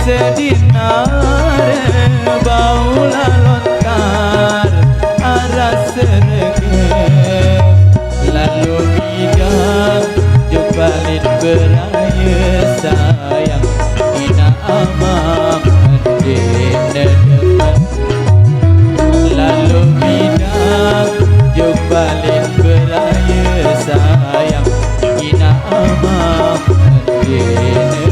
sedinar baula lontar arah sergep lalu bidang jumbalin beraya sayang ina amam andin lalu bidang jumbalin beraya sayang ina amam andin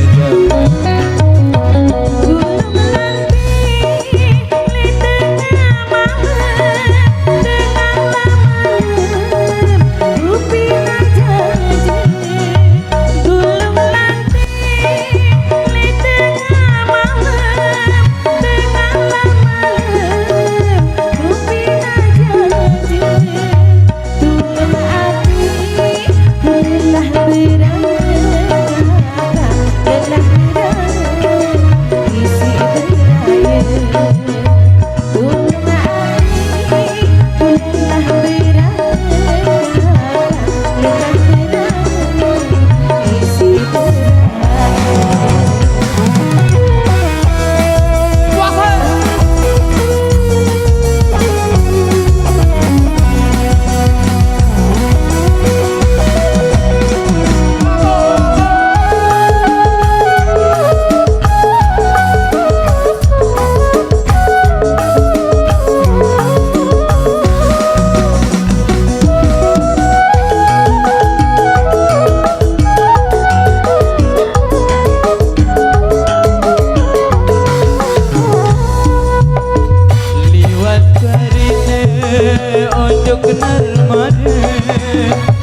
ojo kenal made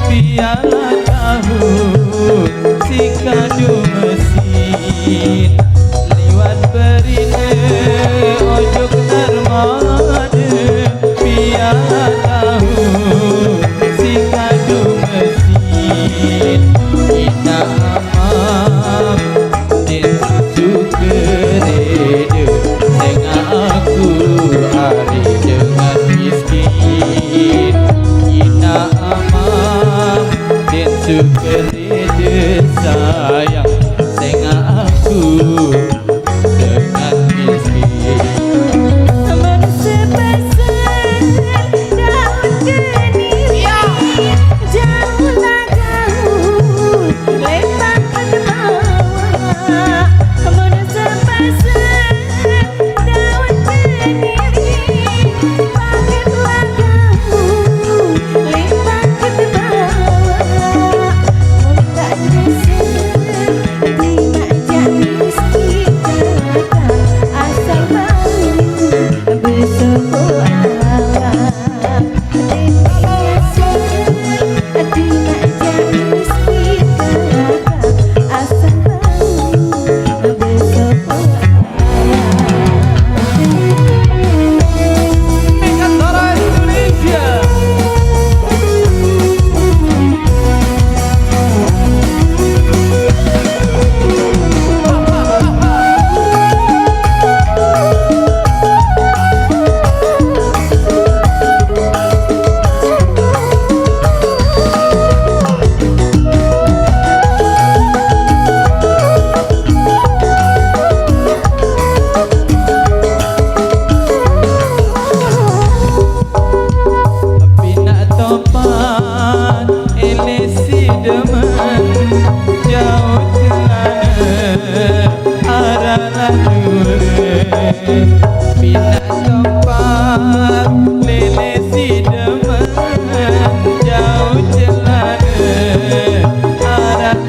piala tahu si kadu mesin liwat berine ojo kenal made piala tahu si kadu mesin ina amam din sukerede tengah aku hari dengan miskin ina amam dan sukerede sayang tengah aku dengan miskin teman sebesar daun geni jauhlah jauh lepas ke bawah teman sebesar daun geni Bina tempat lele si demen jauh celana arah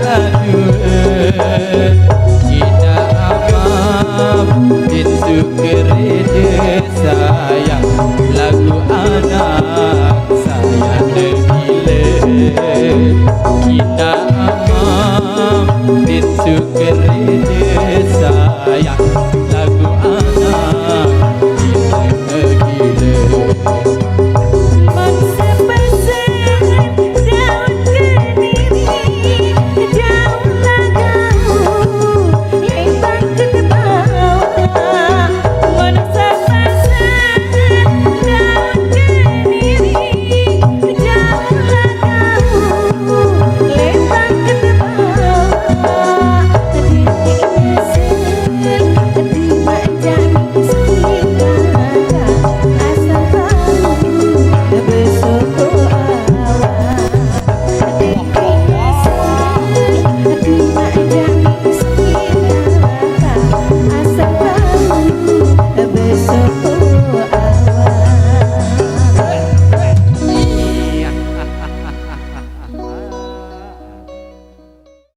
laduan ina amam din sukerede sayang lagu anak saya negile ina amam din sukerede sayang